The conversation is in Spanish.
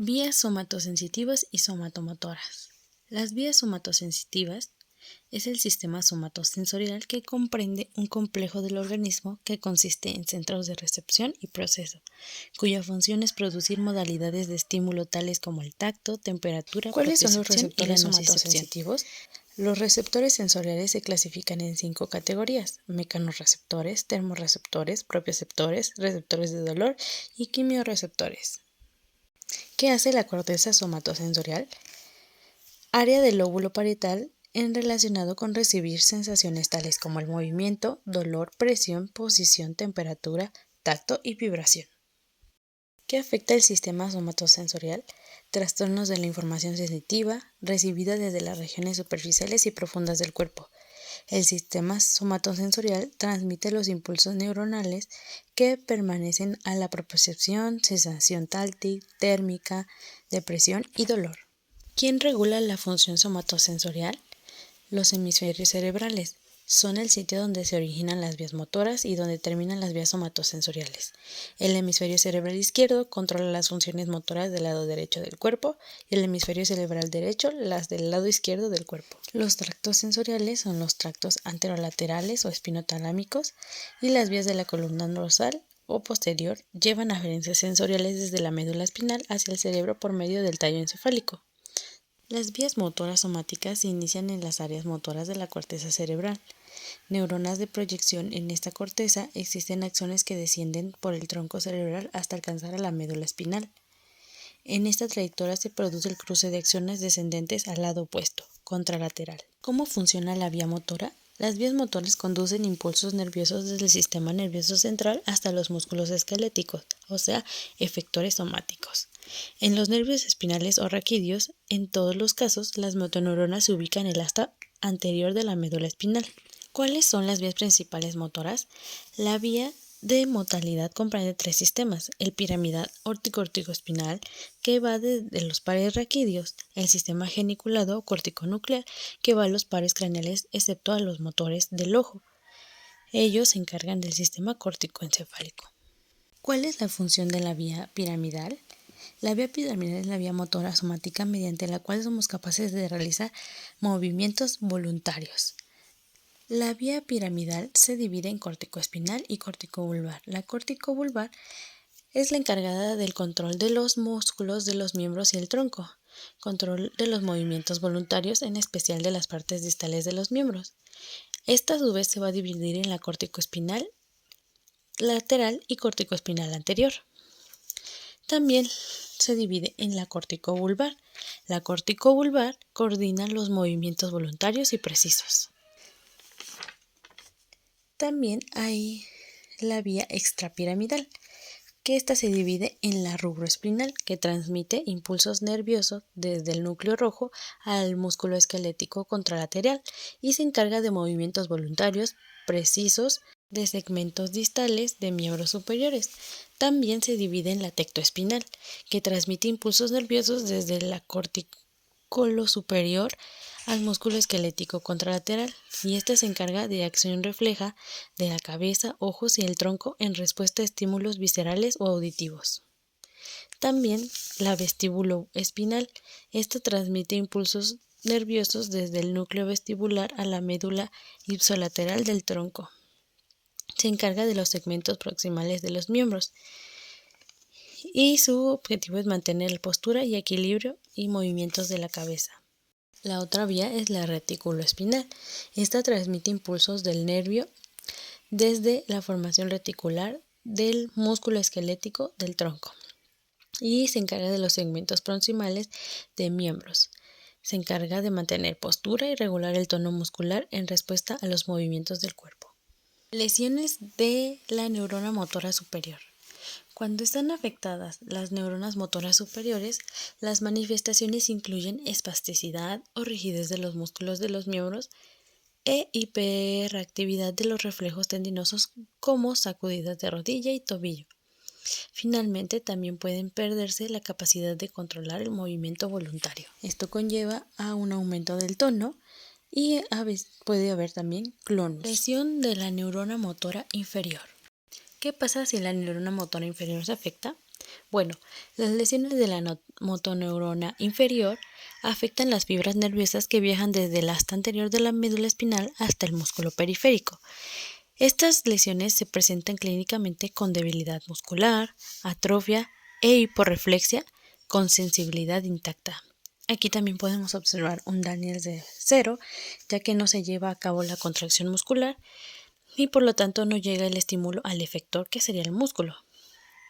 Vías somatosensitivas y somatomotoras. Las vías somatosensitivas es el sistema somatosensorial que comprende un complejo del organismo que consiste en centros de recepción y proceso, cuya función es producir modalidades de estímulo tales como el tacto, temperatura, ¿Cuáles son los propiocepción y la receptores nocicepción. somatosensitivos? Los receptores sensoriales se clasifican en 5 categorías: mecanorreceptores, termorreceptores, propioceptores, receptores de dolor y quimiorreceptores. ¿Qué hace la corteza somatosensorial? Área del lóbulo parietal relacionado con recibir sensaciones tales como el movimiento, dolor, presión, posición, temperatura, tacto y vibración. ¿Qué afecta el sistema somatosensorial? Trastornos de la información sensitiva recibida desde las regiones superficiales y profundas del cuerpo. El sistema somatosensorial transmite los impulsos neuronales que permanecen a la propiocepción, sensación táctil, térmica, depresión y dolor. ¿Quién regula la función somatosensorial? Los hemisferios cerebrales. Son el sitio donde se originan las vías motoras y donde terminan las vías somatosensoriales. El hemisferio cerebral izquierdo controla las funciones motoras del lado derecho del cuerpo y el hemisferio cerebral derecho las del lado izquierdo del cuerpo. Los tractos sensoriales son los tractos anterolaterales o espinotalámicos y las vías de la columna dorsal o posterior llevan aferencias sensoriales desde la médula espinal hacia el cerebro por medio del tallo encefálico. Las vías motoras somáticas se inician en las áreas motoras de la corteza cerebral. Neuronas de proyección en esta corteza existen axones que descienden por el tronco cerebral hasta alcanzar a la médula espinal. En esta trayectoria se produce el cruce de axones descendentes al lado opuesto, contralateral. ¿Cómo funciona la vía motora? Las vías motoras conducen impulsos nerviosos desde el sistema nervioso central hasta los músculos esqueléticos, o sea, efectores somáticos. En los nervios espinales o raquídeos, en todos los casos, las motoneuronas se ubican en el asta anterior de la médula espinal. ¿Cuáles son las vías principales motoras? La vía de motilidad comprende 3 sistemas: el piramidal órtico-espinal, que va desde los pares raquídeos, el sistema geniculado o corticonuclear, que va a los pares craneales excepto a los motores del ojo. Ellos se encargan del sistema córtico-encefálico. ¿Cuál es la función de la vía piramidal? La vía piramidal es la vía motora somática mediante la cual somos capaces de realizar movimientos voluntarios. La vía piramidal se divide en corticoespinal y corticovulvar. La corticovulvar es la encargada del control de los músculos de los miembros y el tronco, control de los movimientos voluntarios, en especial de las partes distales de los miembros. Esta a su vez se va a dividir en la corticoespinal lateral y corticoespinal anterior. También se divide en la corticovulvar. La corticovulvar coordina los movimientos voluntarios y precisos. También hay la vía extrapiramidal, que ésta se divide en la rubroespinal, que transmite impulsos nerviosos desde el núcleo rojo al músculo esquelético contralateral y se encarga de movimientos voluntarios precisos de segmentos distales de miembros superiores. También se divide en la tectoespinal, que transmite impulsos nerviosos desde la cortículo superior al músculo esquelético contralateral, y esta se encarga de acción refleja de la cabeza, ojos y el tronco en respuesta a estímulos viscerales o auditivos. También la vestíbulo espinal, esta transmite impulsos nerviosos desde el núcleo vestibular a la médula ipsilateral del tronco. Se encarga de los segmentos proximales de los miembros y su objetivo es mantener la postura y equilibrio y movimientos de la cabeza. La otra vía es la reticuloespinal. Esta transmite impulsos del nervio desde la formación reticular del músculo esquelético del tronco y se encarga de los segmentos proximales de miembros. Se encarga de mantener postura y regular el tono muscular en respuesta a los movimientos del cuerpo. Lesiones de la neurona motora superior. Cuando están afectadas las neuronas motoras superiores, las manifestaciones incluyen espasticidad o rigidez de los músculos de los miembros e hiperactividad de los reflejos tendinosos como sacudidas de rodilla y tobillo. Finalmente, también pueden perderse la capacidad de controlar el movimiento voluntario. Esto conlleva a un aumento del tono y a veces puede haber también clonus. Lesión de la neurona motora inferior. ¿Qué pasa si la neurona motora inferior se afecta? Bueno, las lesiones de la motoneurona inferior afectan las fibras nerviosas que viajan desde el asta anterior de la médula espinal hasta el músculo periférico. Estas lesiones se presentan clínicamente con debilidad muscular, atrofia e hiporreflexia con sensibilidad intacta. Aquí también podemos observar un Daniels de 0, ya que no se lleva a cabo la contracción muscular y por lo tanto no llega el estímulo al efector, que sería el músculo.